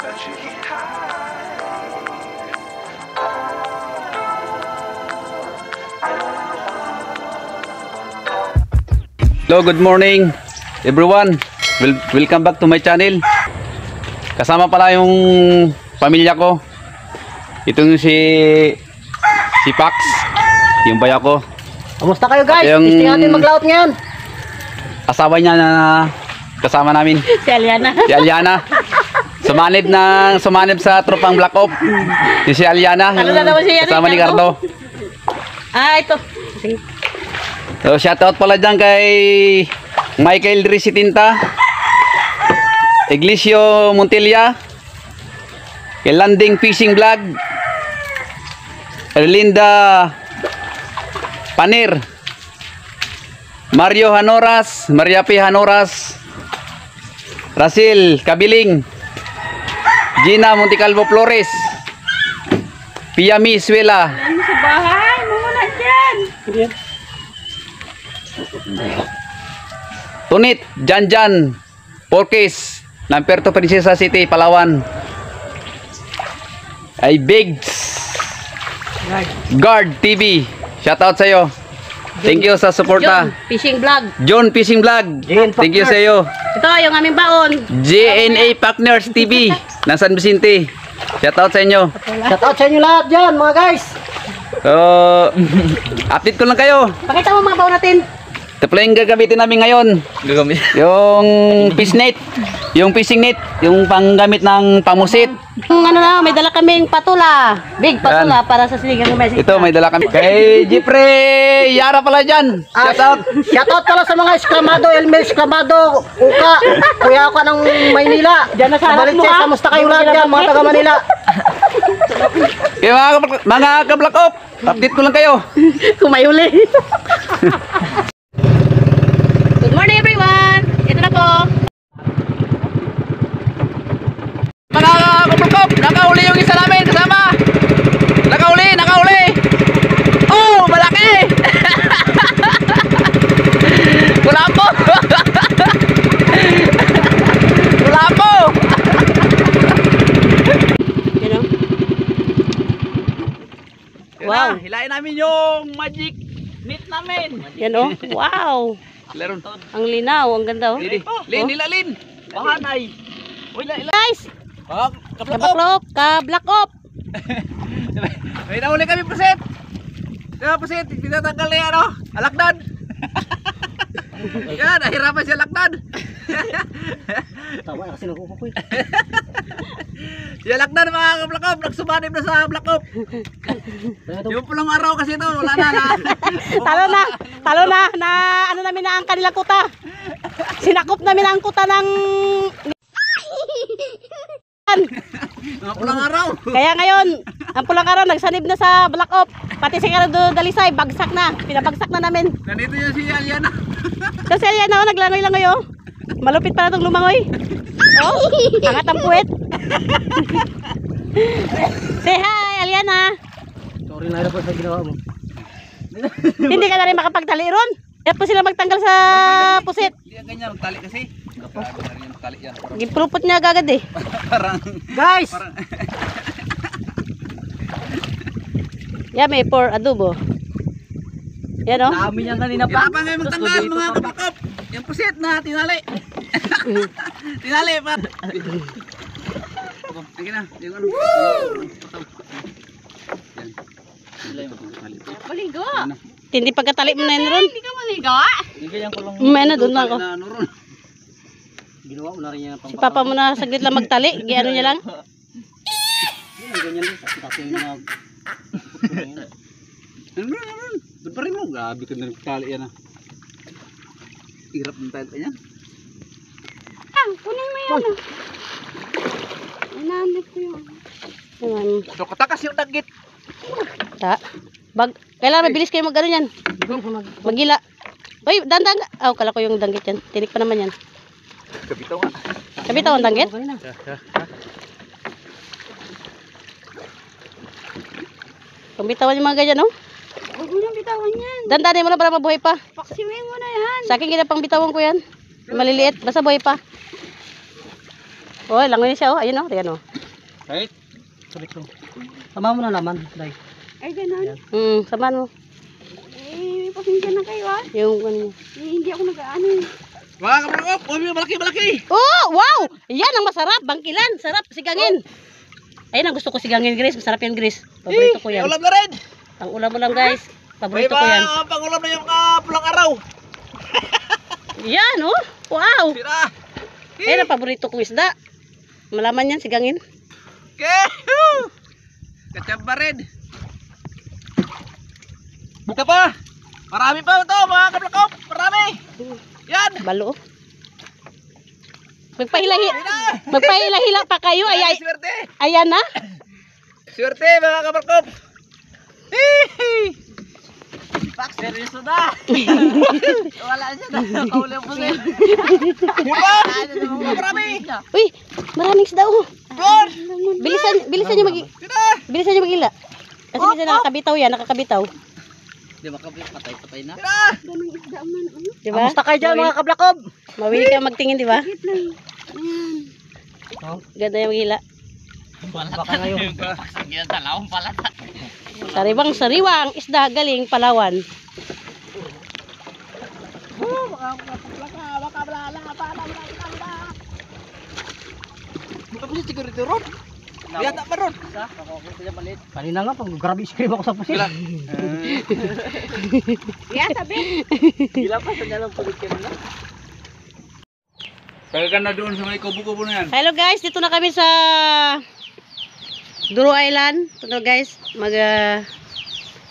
Hello, good morning everyone. Welcome back to my channel. Kasama pala yung pamilya ko. Ito yung si Pax, yung baya ko. Kamusta kayo guys? Yung Testing natin mag-layout ngayon. asawa niya na kasama namin. Si Aliana. Si Aliana. Sumanib sa tropang Black Ops. Si Aliana, Ano na naman siya, kasama ni Cardo. Ito. Sige. So, shoutout pala dyan kay Michael Risitinta, Iglesia Montilla, kay Landing Fishing Vlog, Erlinda Panir, Mario Hanoras, Maria P. Hanoras, Rasil Kabiling, Gina Monticalvo Flores, Pia Miswela, Ano sa bahay? Mumuna dyan. Tunit, Janjan, Porkis, Lamperto Princesa City, Palawan. Ay Bigs, Guard TV, shoutout sa iyo. Thank you sa suporta. John, fishing vlog. John Fishing Vlog, thank you sa iyo. Ito, yung aming baon. JNA Partners TV, ng San Vicente, shoutout sa inyo. Shoutout sa inyo lahat dyan mga guys. So, update ko lang kayo. Pakita mo mga baon natin. Ito pala yung gagamitin namin ngayon. Yung fish net, yung fishing net, yung panggamit ng pamusit. Yung may dala kaming patula. Big patula para sa sinigang ng message. Ito, may dala kami. Kay Jeffrey Yara pala dyan. Shoutout. Shoutout pala sa mga Esclamado, Elmer Esclamado, Uka, Kuya Uka ng Maynila. Diyan na sa harap mo, Balitse, ha? kamusta kayo lahat dyan mga taga Manila? Kaya mga ka-Black Ops, update ko lang kayo. Kumayuli. Good morning everyone. Ito na po. Mga ka-Black Ops, nakauli yung isa namin kasama. Nakauli. Oh, malaki. Wala po. You know? Wow. Hilain namin yung magic net namin. Yan o. Wow. Leron. Ang linaw. Ang ganda o. Lin. Bahanay. Guys. Ka-Black Ops. Kabaklop. Ka-black op. May nahuli kami puset. Kaya puset, pinatanggal niya ano, alakdan. Yan, nahirapan siya alakdan. Tawa kasi nakukukoy. Si alakdan mga ka-Black Ops, nagsumanib na sa Black Ops. Yung pulang araw kasi ito, wala na. Talo na ano namin na ang kanilang kuta. Sinakop namin ang kuta ng Mga pulang araw. Kaya ngayon, ang pulang araw nagsanib na sa Black Ops. Pati si Cardo Dalisay, bagsak na. Pinabagsak na namin. Nandito yung si Aliana. Kasi yan ako, naglangoy-langoy oh. Malupit pala itong lumangoy. Oh, angat ang puwet. Say hi, Aliana. Sorry na po sa ginawa mo. Hindi ka na rin makapagtali ron. Kaya po sila magtanggal sa pusit. Hindi yan ganyan, tali kasi. Grabe na rin yung tali yan. Gipulupot niya agad eh. Parang, Guys! Yeah, may for adobo. Yan oh. Dami niyan kanina pa. hirapan ngayon magtanggal mga ka-Black Ops. Yung puset na tinali. Tinali pa. Sige na. Yung ano. Maligo. Hindi pagkatali mo na yun ron. Hindi ka maligo. Ganyan ko lang. May na doon na ako. Ginawa mo na rin yan. Si Papa mo na saglit lang magtali. Giano niya lang. Ganyan din. Tapos yung mga... Doon pa rin mo. Grabe ka na nagtali yan ah. Hirap ng tali pa yan. Kunin mo yan. Inamit ko yun. So katakas yung dagit. Kailangan mabilis kayo mag-ano yan. Magila. Uy, dandan. Oh, kala ko yung danggit yan. Tinik pa naman yan. Kabitaw nga. Kabitaw ang danggit? Pambitawan yung mga ganyan, no? Huwag mo nang bitawan yan. Dandanin mo na para mabuhay pa. Paksiwin mo na yan. Sa akin ginapang bitawan ko yan. Maliliit. Basta buhay pa. Oh, langoy na siya, oh. Ayun, oh. Ayan, oh. Right? Sulit ko. Tama mo na naman, Day. Ay, ganun. Samahan mo. Eh, pasensya na kayo ah. Yung ano. Eh, hindi ako nag-ano eh. Mga kablakop, malaki. Oh, wow! Yan ang masarap. Bangkilan. Sarap. Sigangin. Ayan ang gusto ko sigangin, Grace. Masarap yan, Grace. Paborito ko yan. Ulam na rin. Ang ulam mo lang, guys. Paborito ko yan. Pangulam na yung pulang araw. Yan, oh. Wow. Sira. Ayan ang paborito kong isda. Malaman yan, sigangin. Kachamba rin. Buka pa. Marami pa ito mga kablakop. Marami. Yan. Balo. Magpahila-hila pa kayo. Ay, Swerte. ayan na. Swerte mga kablakop. Pak, seryoso na. Wala siya na. Kauli po siya. Marami. Uy, maraming isda, oh. Bon. Bilisan nyo mag-ila. Kasi minsan nakakabitaw yan, nakakabitaw. Di ba patay na? Ganun isda man. Ano? Diba? Kamusta kayo dyan mga kablakob? Mawili ka magtingin, diba? Hit lang. Ayan. Oh, Ganda yung mag-ila. baka ngayon. Sariwang isda galing Palawan. Buka po siya siguro ito ron. Yata pa ron. Kanina nga, pag grabe scream ako sa pusil. Yeah, sabi. Gila pa sa dalang pulitin na. Kaya ka na doon sa may kubo-kubo na yan. Hello guys, dito na kami sa Duro Island. Ito guys,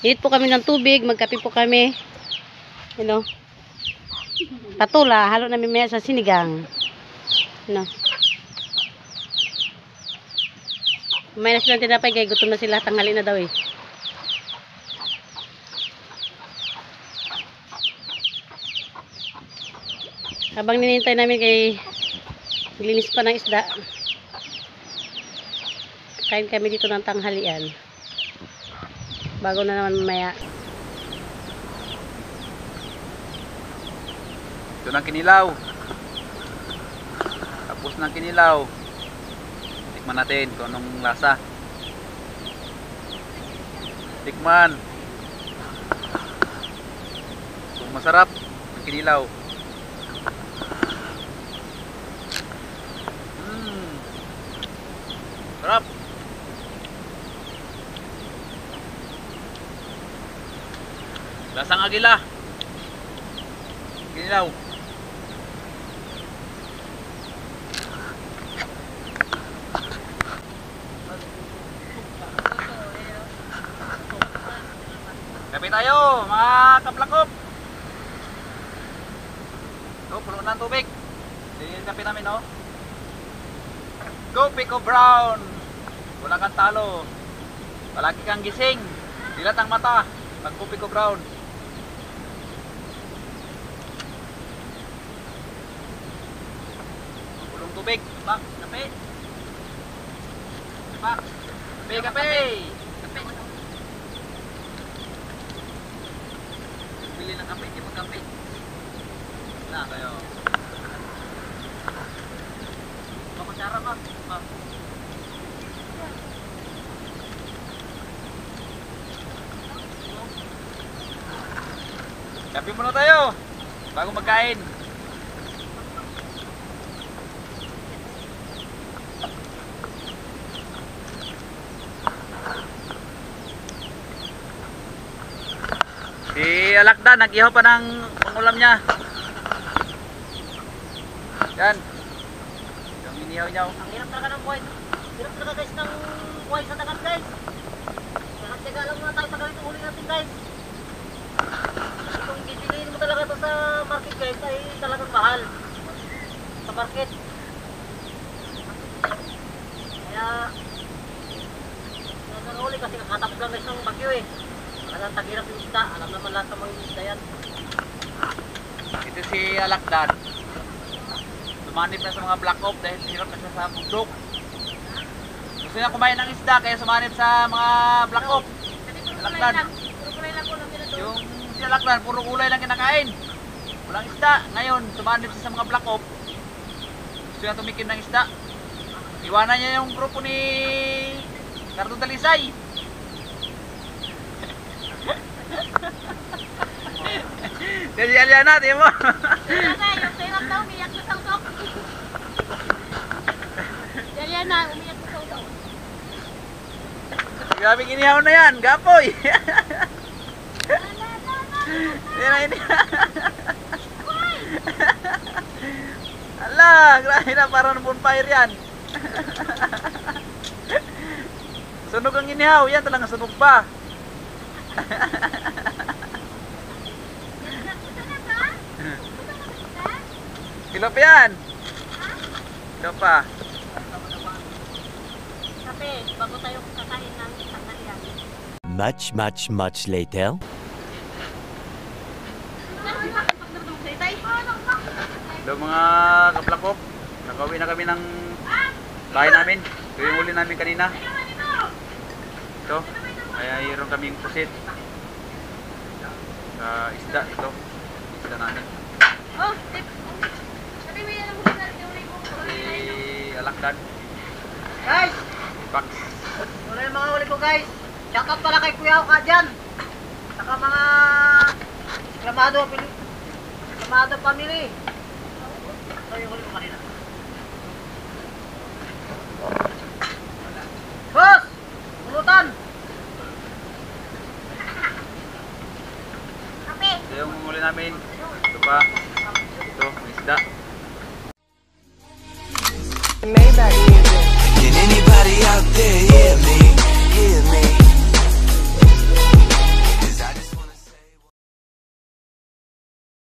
init po kami ng tubig, magkape po kami. You know. Patula, halo namin maya sa sinigang. You know. May na silang tinapay, kaya gutom na sila, tanghali na daw eh. Habang ninintay namin kay linis pa ng isda, kain kami dito ng tanghalian bago na naman mamaya. Ito ng kinilaw. Tapos ng kinilaw. Tikman natin kung anong lasa. Tikman. Kung masarap, ang kinilaw. Sarap. Lasang agila. Kinilaw. Kape tayo, mga kaplakop. So, puno na ang tubig. Yung kape namin, no? Go Pico Brown. Wala kang talo. Palagi kang gising. Dilat ang mata. Pag Go Pico Brown. Pulong tubig. Pak, kape. Pak. Kape, kape. Bili ng kape, di magkape. Na kayo. Cara mas. Kape muna tayo bago magkain. Si Alakdan nag-ihaw pa ng pangulam niya. Yan. Niyaw-niyaw. Ang hirap talaga ng buhay. Hirap talaga guys ng buhay sa dagat guys. Kaya lang muna tayo sa ganito huli natin guys. Kung bibiliin mo talaga ito sa market guys ay talagang mahal. Sa market. Kaya huli kasi kakatapos lang guys ng bagyo eh. Talagang tagirap yung isda. Alam naman lahat ng mga isda yan. Ito si Alakdan. Sumanib na sa mga black oak dahil hirap na siya sa bundok. Gusto niya kumain ng isda kaya sumanib sa mga black oak. Alakdan. Yung si Alakdan, puro gulay lang kinakain. Walang isda. Ngayon, sumanib siya sa mga black oak. Gusto niya tumikim ng isda. Iwanan niya yung grupo ni Cardo Dalisay. Kasi alyan natin mo. Kaya na, yung sirap daw, umiyak sa saw-saw. Yan na, umiyak sa saw-saw. Grabe ginihaw na yan, gapoy. Ini. Ala, grabe na, parang bonfire yan. Sunog ang inihaw, yan talagang sunog pa. Kilo pa yan. Kilo pa. Kape, bago tayo kakain ng tanghalian. Much later. Hello mga kaplakop. Nakauwi na kami ng bahay namin. Ito yung uli namin kanina. Ito. Kaya mayroon kaming pusit. Isda ito. Isda namin. Oh, sabi mo yan ang huli na Si Alakdan. Guys, Pax. wala yung mga huli ko guys. Shoutout pala kay Kuya Oka dyan. Saka mga Clamado family.